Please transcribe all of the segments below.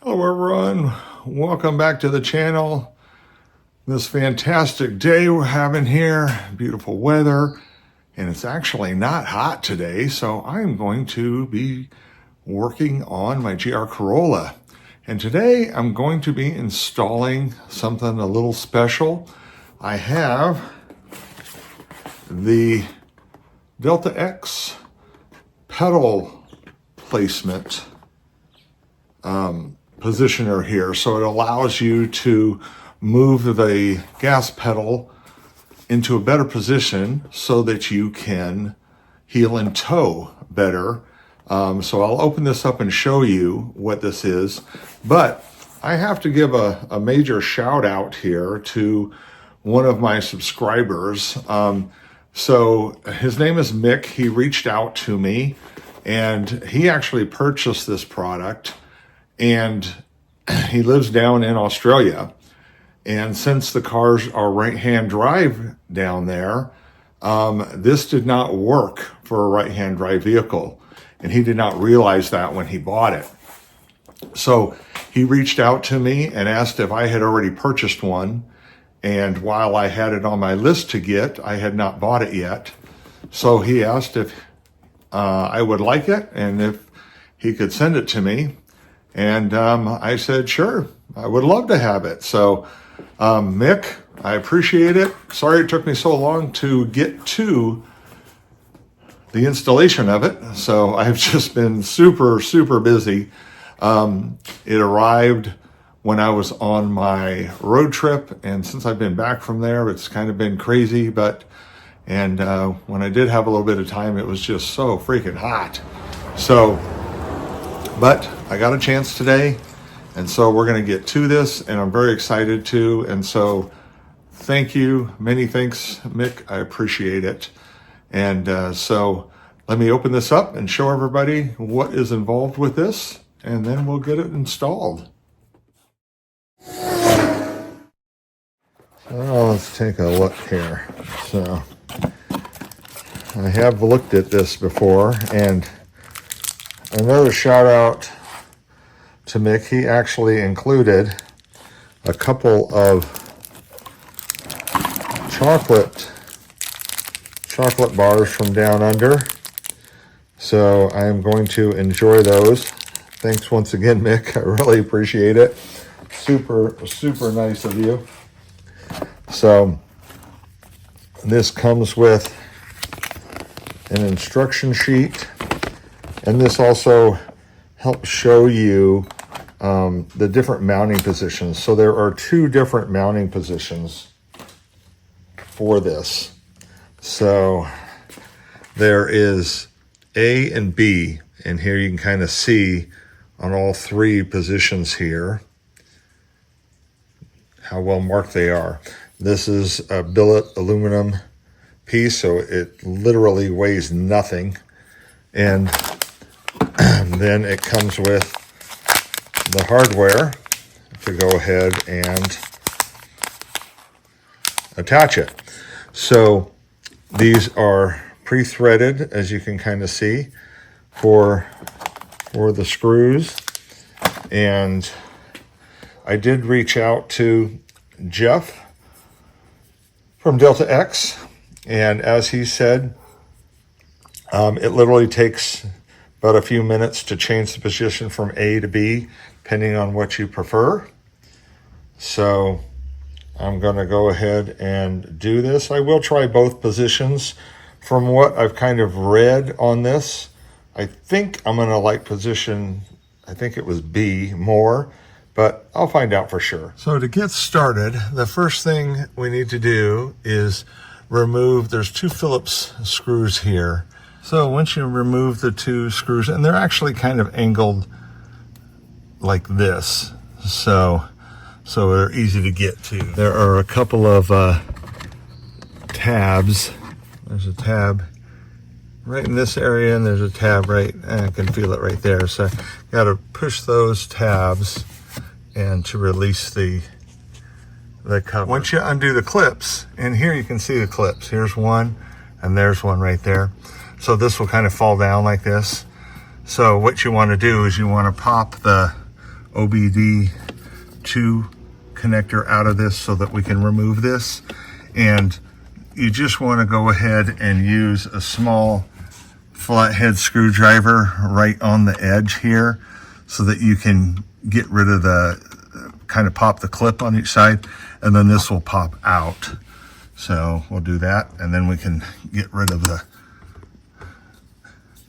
Hello everyone, welcome back to the channel. This fantastic day we're having here, beautiful weather, and it's actually not hot today, so I'm going to be working on my GR Corolla. And today I'm going to be installing something a little special. I have the Delta X pedal placement positioner here, so it allows you to move the gas pedal into a better position so that you can heel and toe better. So I'll open this up and show you what this is, but I have to give a major shout out here to one of my subscribers. So his name is Mick. He reached out to me and he actually purchased this product, and he lives down in Australia. And since the cars are right-hand drive down there, this did not work for a right-hand drive vehicle. And he did not realize that when he bought it. So he reached out to me and asked if I had already purchased one. And while I had it on my list to get, I had not bought it yet. So he asked if I would like it and if he could send it to me. And I said, sure, I would love to have it. So Mick, I appreciate it. Sorry it took me so long to get to the installation of it. So I've just been super busy. It arrived when I was on my road trip, and since I've been back from there, it's kind of been crazy. And when I did have a little bit of time, it was just so freaking hot. But I got a chance today, and so we're going to get to this, and I'm very excited to. And so thank you, many thanks, Mick. I appreciate it. And so let me open this up and show everybody what is involved with this, and then we'll get it installed. So let's take a look here. So I have looked at this before, and another shout out to Mick. He actually included a couple of chocolate bars from down under. So I am going to enjoy those. Thanks once again, Mick. I really appreciate it. Super nice of you. So this comes with an instruction sheet, and this also helps show you the different mounting positions. So there are two different mounting positions for this. So there is A and B, and here you can kind of see on all three positions here how well marked they are. This is a billet aluminum piece, so it literally weighs nothing. And then it comes with the hardware to go ahead and attach it. So these are pre-threaded, as you can kind of see, for the screws. And I did reach out to Jeff from Delta X, and as he said, it literally takes about a few minutes to change the position from A to B, depending on what you prefer. So I'm going to go ahead and do this. I will try both positions. From what I've kind of read on this, I think I'm going to like position, I think it was B more, but I'll find out for sure. So to get started, the first thing we need to do is remove, there's two Phillips screws here. So once you remove the two screws, and they're actually kind of angled like this, so they're easy to get to. There are a couple of tabs. There's a tab right in this area, and there's a tab right, and I can feel it right there. So got to push those tabs and to release the cover. Once you undo the clips, and here you can see the clips. Here's one, and there's one right there. So this will kind of fall down like this. So what you want to do is you want to pop the OBD2 connector out of this so that we can remove this. And you just want to go ahead and use a small flathead screwdriver right on the edge here so that you can get rid of the, kind of pop the clip on each side, and then this will pop out. So we'll do that, and then we can get rid of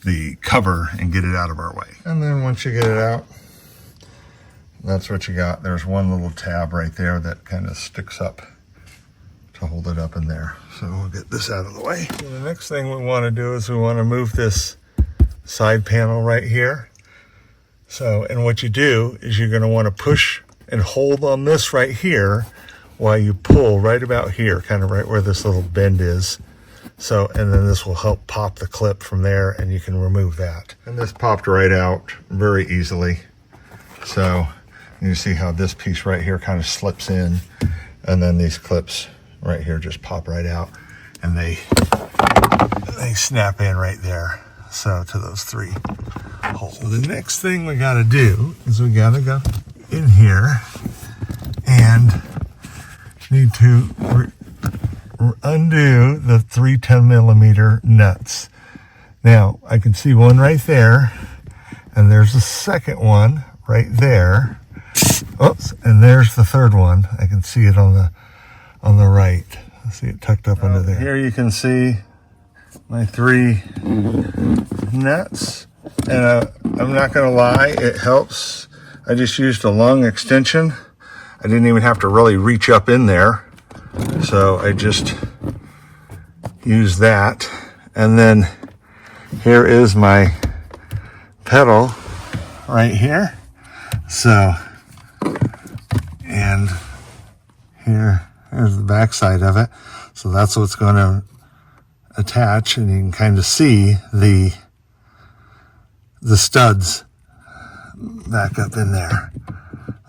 the cover and get it out of our way. And then once you get it out, that's what you got. There's one little tab right there that kind of sticks up to hold it up in there. So we'll get this out of the way. So the next thing we want to do is we want to move this side panel right here. So, and what you do is you're going to want to push and hold on this right here while you pull right about here, kind of right where this little bend is. So, and then this will help pop the clip from there, and you can remove that. And this popped right out very easily. So you see how this piece right here kind of slips in, and then these clips right here just pop right out, and they snap in right there. So to those three holes. So the next thing we got to do is we got to go in here and need to undo the 3 10mm nuts. Now I can see one right there, and there's a second one right there. Oops, and there's the third one. I can see it on the right. I see it tucked up under there. Here you can see my 3 nuts, and I'm not gonna lie, it helps. I just used a long extension. I didn't even have to really reach up in there. So I just used that. And then here is my pedal right here. So, and here's the back side of it. So that's what's going to attach, and you can kind of see the studs back up in there.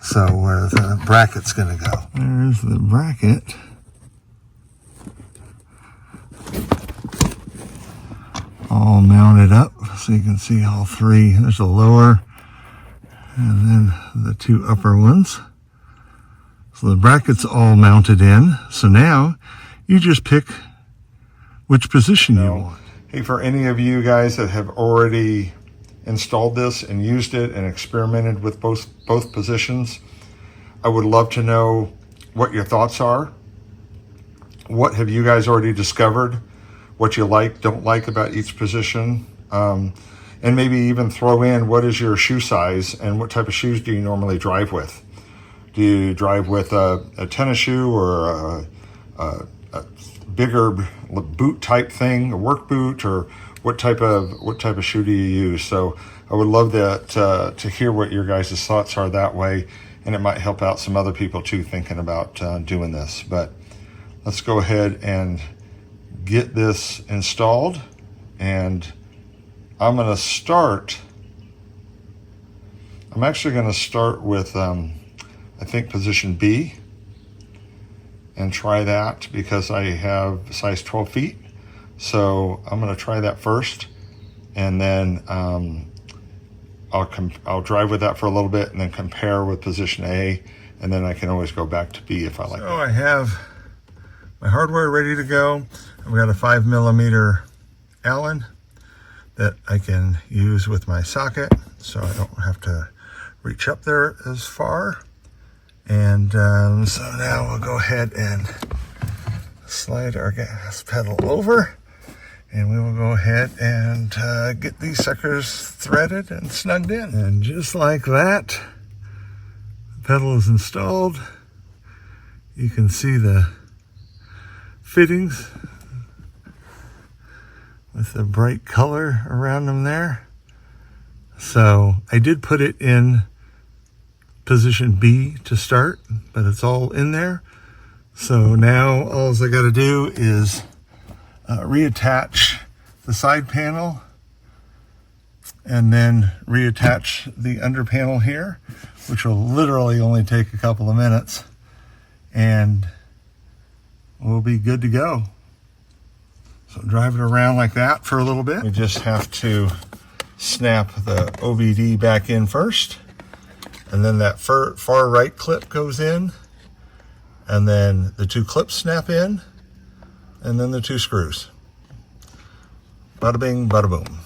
So where the bracket's going to go. There's the bracket. All mounted up so you can see all 3. There's a lower and then the 2 upper ones. So the bracket's all mounted in. So now you just pick which position you want. Hey, for any of you guys that have already installed this and used it and experimented with both positions, I would love to know what your thoughts are. What have you guys already discovered? What you like, don't like about each position? And maybe even throw in what is your shoe size and what type of shoes do you normally drive with? Do you drive with a tennis shoe or a bigger boot type thing, a work boot, or what type of shoe do you use? So I would love that to hear what your guys' thoughts are that way, and it might help out some other people too thinking about doing this. But let's go ahead and get this installed, and I'm actually going to start with I think position B and try that because I have size 12 feet. So I'm going to try that first, and then I'll drive with that for a little bit and then compare with position A, and then I can always go back to B if I like. So I have my hardware ready to go. I've got a 5mm Allen that I can use with my socket, so I don't have to reach up there as far. And so now we'll go ahead and slide our gas pedal over, and we will go ahead and get these suckers threaded and snugged in. And just like that, the pedal is installed. You can see the fittings with the bright color around them there. So I did put it in position B to start, but it's all in there. So now all I got to do is reattach the side panel and then reattach the under panel here, which will literally only take a couple of minutes, and we'll be good to go. So drive it around like that for a little bit. We just have to snap the OBD back in first, and then that far right clip goes in, and then the 2 clips snap in, and then the 2 screws. Bada bing, bada boom.